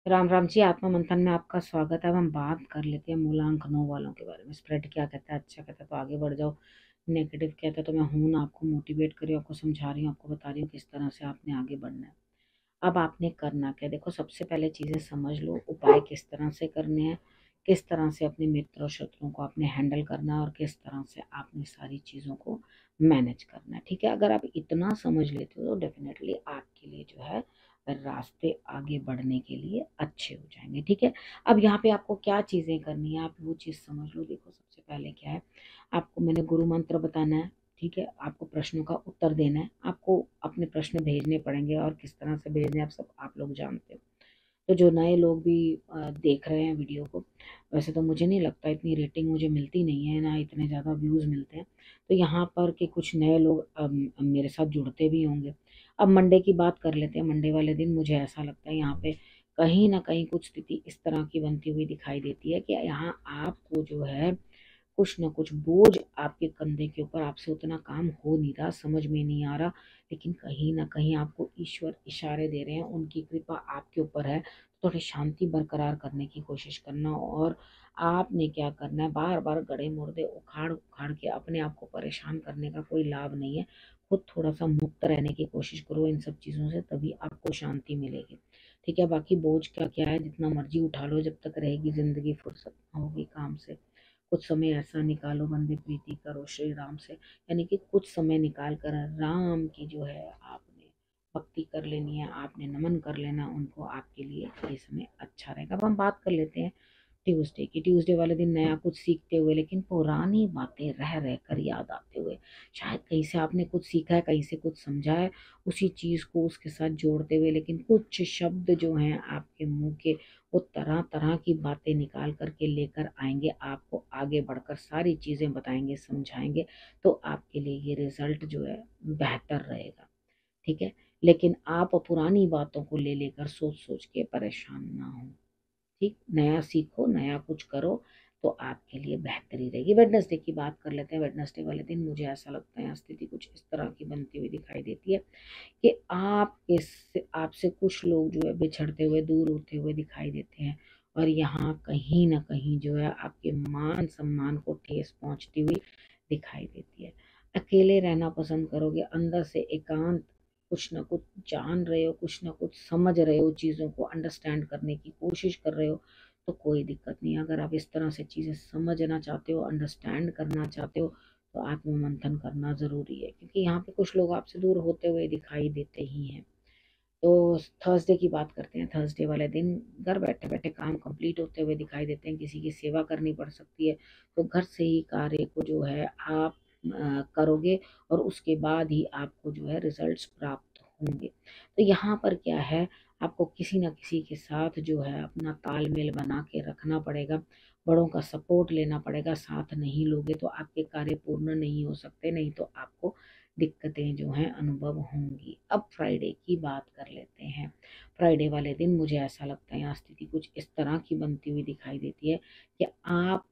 राम राम जी। आत्मा मंथन में आपका स्वागत है। अब हम बात कर लेते हैं मूलांक 9 वालों के बारे में। स्प्रेड क्या कहता है? अच्छा कहता है तो आगे बढ़ जाओ, नेगेटिव कहता है तो मैं हूं ना आपको मोटिवेट कर रही हूँ, आपको समझा रही हूँ, आपको बता रही हूँ किस तरह से आपने आगे बढ़ना है। अब आपने करना क्या? देखो, सबसे पहले चीजें समझ लो, उपाय किस तरह से करने हैं, किस तरह से अपने मित्र और शत्रुओं को आपने हैंडल करना है और किस तरह से आपने सारी चीजों को मैनेज करना है। ठीक है, अगर आप इतना समझ लेते हो तो डेफिनेटली आपके लिए जो है रास्ते आगे बढ़ने के लिए अच्छे हो जाएंगे। ठीक है, अब यहाँ पे आपको क्या चीजें करनी है आप वो चीज समझ लो। देखो, सबसे पहले क्या है, आपको मैंने गुरु मंत्र बताना है। ठीक है, आपको प्रश्नों का उत्तर देना है, आपको अपने प्रश्न भेजने पड़ेंगे और किस तरह से भेजने हैं आप लोग जानते हो। तो जो नए लोग भी देख रहे हैं वीडियो को, वैसे तो मुझे नहीं लगता, इतनी रेटिंग मुझे मिलती नहीं है ना, इतने ज़्यादा व्यूज़ मिलते हैं। तो यहाँ पर के कुछ नए लोग मेरे साथ जुड़ते भी होंगे। अब मंडे की बात कर लेते हैं। मंडे वाले दिन मुझे ऐसा लगता है यहाँ पे कहीं ना कहीं कुछ स्थिति इस तरह की बनती हुई दिखाई देती है कि यहाँ आपको जो है कुछ ना कुछ बोझ आपके कंधे के ऊपर, आपसे उतना काम हो नहीं रहा, समझ में नहीं आ रहा, लेकिन कहीं ना कहीं आपको ईश्वर इशारे दे रहे हैं, उनकी कृपा आपके ऊपर है। तो थोड़ी शांति बरकरार करने की कोशिश करना, और आपने क्या करना है, बार बार गड़े मुर्दे उखाड़ उखाड़ के अपने आप को परेशान करने का कोई लाभ नहीं है। खुद थोड़ा सा मुक्त रहने की कोशिश करो इन सब चीज़ों से, तभी आपको शांति मिलेगी। ठीक है, बाकी बोझ का क्या है, जितना मर्जी उठा लो, जब तक रहेगी जिंदगी, फुर्सत ना होगी काम से। कुछ समय ऐसा निकालो, बंदे प्रीति करो श्री राम से, यानी कि कुछ समय निकाल कर राम की जो है आपने भक्ति कर लेनी है, आपने नमन कर लेना उनको, आपके लिए ये समय अच्छा रहेगा। अब हम बात कर लेते हैं ट्यूसडे की। ट्यूसडे वाले दिन नया कुछ सीखते हुए, लेकिन पुरानी बातें रह रह कर याद आते हुए, शायद कहीं से आपने कुछ सीखा है, कहीं से कुछ समझा है, उसी चीज को उसके साथ जोड़ते हुए, लेकिन कुछ शब्द जो हैं आपके मुंह के, वो तरह तरह की बातें निकाल करके लेकर आएंगे, आपको आगे बढ़कर सारी चीजें बताएंगे, समझाएंगे। तो आपके लिए ये रिजल्ट जो है बेहतर रहेगा। ठीक है, लेकिन आप पुरानी बातों को ले लेकर सोच सोच के परेशान ना हो। ठीक, नया सीखो, नया कुछ करो, तो आपके लिए बेहतरी रहेगी। वेडनेसडे की बात कर लेते हैं। वेडनेसडे वाले दिन मुझे ऐसा लगता है यहाँ स्थिति कुछ इस तरह की बनती हुई दिखाई देती है कि आपसे कुछ लोग जो है बिछड़ते हुए, दूर होते हुए दिखाई देते हैं, और यहाँ कहीं ना कहीं जो है आपके मान सम्मान को ठेस पहुंचती हुई दिखाई देती है। अकेले रहना पसंद करोगे, अंदर से एकांत, कुछ ना कुछ जान रहे हो, कुछ ना कुछ समझ रहे हो, चीज़ों को अंडरस्टैंड करने की कोशिश कर रहे हो, तो कोई दिक्कत नहीं। अगर आप इस तरह से चीज़ें समझना चाहते हो, अंडरस्टैंड करना चाहते हो, तो आत्म मंथन करना ज़रूरी है, क्योंकि यहाँ पे कुछ लोग आपसे दूर होते हुए दिखाई देते ही हैं। तो थर्सडे की बात करते हैं। थर्सडे वाले दिन घर बैठे बैठे काम कंप्लीट होते हुए दिखाई देते हैं, किसी की सेवा करनी पड़ सकती है, तो घर से ही कार्य को जो है आप करोगे, और उसके बाद ही आपको जो है रिजल्ट्स प्राप्त होंगे। तो यहाँ पर क्या है, आपको किसी ना किसी के साथ जो है अपना तालमेल बना के रखना पड़ेगा, बड़ों का सपोर्ट लेना पड़ेगा। साथ नहीं लोगे तो आपके कार्य पूर्ण नहीं हो सकते, नहीं तो आपको दिक्कतें जो हैं अनुभव होंगी। अब फ्राइडे की बात कर लेते हैं। फ्राइडे वाले दिन मुझे ऐसा लगता है यहाँ स्थिति कुछ इस तरह की बनती हुई दिखाई देती है कि आप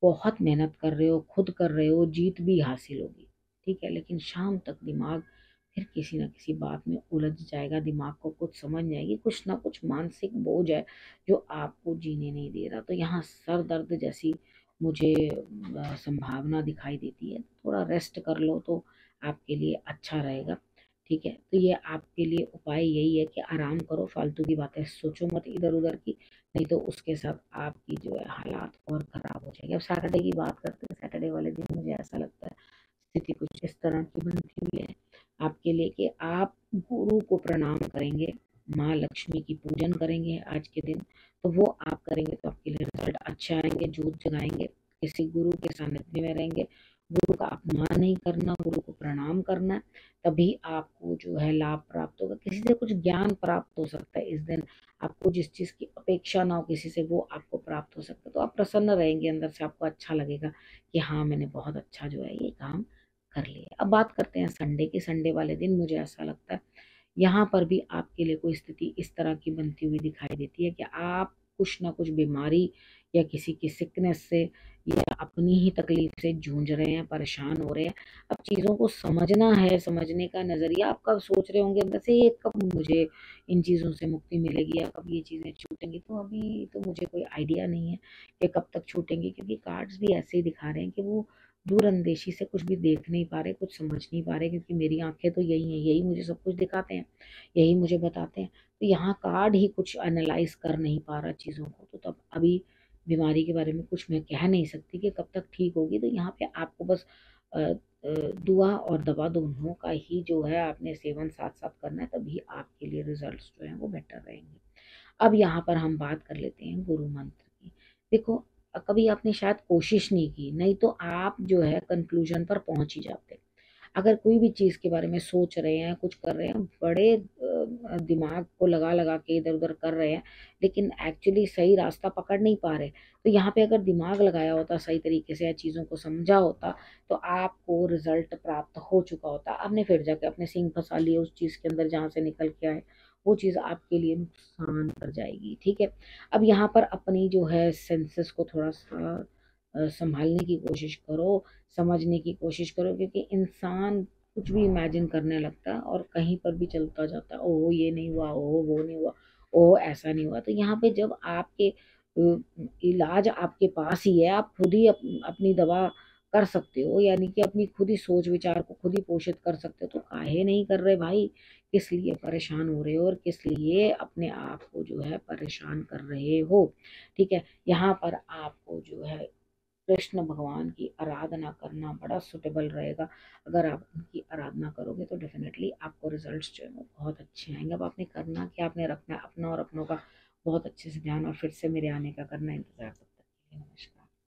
बहुत मेहनत कर रहे हो, खुद कर रहे हो, जीत भी हासिल होगी। ठीक है, लेकिन शाम तक दिमाग फिर किसी न किसी बात में उलझ जाएगा, दिमाग को कुछ समझ नहीं आएगी, कुछ ना कुछ मानसिक बोझ है जो आपको जीने नहीं दे रहा। तो यहाँ सर दर्द जैसी मुझे संभावना दिखाई देती है। थोड़ा रेस्ट कर लो तो आपके लिए अच्छा रहेगा। ठीक है, तो ये आपके लिए उपाय यही है कि आराम करो, फालतू की बातें सोचो मत इधर उधर की, नहीं तो उसके साथ आपकी जो है हालात और खराब हो जाएंगे। अब सैटरडे की बात करते हैं। सैटरडे वाले दिन मुझे ऐसा लगता है स्थिति कुछ इस तरह की बनती हुई है आपके लिए कि आप गुरु को प्रणाम करेंगे, माँ लक्ष्मी की पूजन करेंगे आज के दिन। तो वो आप करेंगे तो आपके लिए रिजल्ट अच्छे आएंगे। जोत जगाएंगे, किसी गुरु के सानिध्य में रहेंगे, गुरु का अपमान नहीं करना, गुरु को प्रणाम करना है, तभी आपको जो है लाभ प्राप्त होगा। किसी से कुछ ज्ञान प्राप्त हो सकता है इस दिन, आपको जिस चीज़ की अपेक्षा ना हो किसी से, वो आपको प्राप्त हो सकता है। तो आप प्रसन्न रहेंगे, अंदर से आपको अच्छा लगेगा कि हाँ, मैंने बहुत अच्छा जो है ये काम कर लिया। अब बात करते हैं संडे की। संडे वाले दिन मुझे ऐसा लगता है यहाँ पर भी आपके लिए कोई स्थिति इस तरह की बनती हुई दिखाई देती है कि आप कुछ ना कुछ बीमारी या किसी की सिकनेस से या अपनी ही तकलीफ से जूझ रहे हैं, परेशान हो रहे हैं। अब चीज़ों को समझना है, समझने का नज़रिया आप कब सोच रहे होंगे अंदर से, ये कब मुझे इन चीज़ों से मुक्ति मिलेगी या कब ये चीज़ें छूटेंगी, तो अभी तो मुझे कोई आइडिया नहीं है कि कब तक छूटेंगी, क्योंकि कार्ड्स भी ऐसे ही दिखा रहे हैं कि वो दूरअंदेशी से कुछ भी देख नहीं पा रहे, कुछ समझ नहीं पा रहे, क्योंकि मेरी आंखें तो यही हैं, यही मुझे सब कुछ दिखाते हैं, यही मुझे बताते हैं। तो यहाँ कार्ड ही कुछ एनालाइज कर नहीं पा रहा चीज़ों को, तो तब अभी बीमारी के बारे में कुछ मैं कह नहीं सकती कि कब तक ठीक होगी। तो यहाँ पे आपको बस दुआ और दवा दोनों का ही जो है आपने सेवन साथ साथ करना है, तभी आपके लिए रिजल्ट्स जो हैं वो बेटर रहेंगे। अब यहाँ पर हम बात कर लेते हैं गुरु मंत्र की। देखो, कभी आपने शायद कोशिश नहीं की, नहीं तो आप जो है कंक्लूजन पर पहुंच ही जाते। अगर कोई भी चीज़ के बारे में सोच रहे हैं, कुछ कर रहे हैं, बड़े दिमाग को लगा लगा के इधर उधर कर रहे हैं, लेकिन एक्चुअली सही रास्ता पकड़ नहीं पा रहे। तो यहाँ पे अगर दिमाग लगाया होता सही तरीके से या चीज़ों को समझा होता, तो आपको रिजल्ट प्राप्त हो चुका होता। आपने फिर जाके अपने सींग फंसा लिए उस चीज़ के अंदर जहाँ से निकल के आए, वो चीज़ आपके लिए नुकसान कर जाएगी। ठीक है। अब यहाँ पर अपनी जो है सेंसेस को थोड़ा सा संभालने की कोशिश करो, समझने की कोशिश करो, क्योंकि इंसान कुछ भी इमेजिन करने लगता है और कहीं पर भी चलता जाता है, ओह ये नहीं हुआ, ओह वो नहीं हुआ, ओह ऐसा नहीं हुआ। तो यहाँ पे जब आपके इलाज आपके पास ही है, आप खुद ही अपनी दवा कर सकते हो, यानी कि अपनी खुद ही सोच विचार को खुद ही पोषित कर सकते हो, तो काहे नहीं कर रहे भाई? किस लिए परेशान हो रहे हो और किस लिए अपने आप को जो है परेशान कर रहे हो? ठीक है। यहाँ पर आपको जो है कृष्ण भगवान की आराधना करना बड़ा सुटेबल रहेगा। अगर आप उनकी आराधना करोगे तो डेफिनेटली आपको रिजल्ट्स जो है वो बहुत अच्छे आएंगे। अब आपने करना क्या, आपने रखना है अपना और अपनों का बहुत अच्छे से ध्यान, और फिर से मेरे आने का करना इंतजार।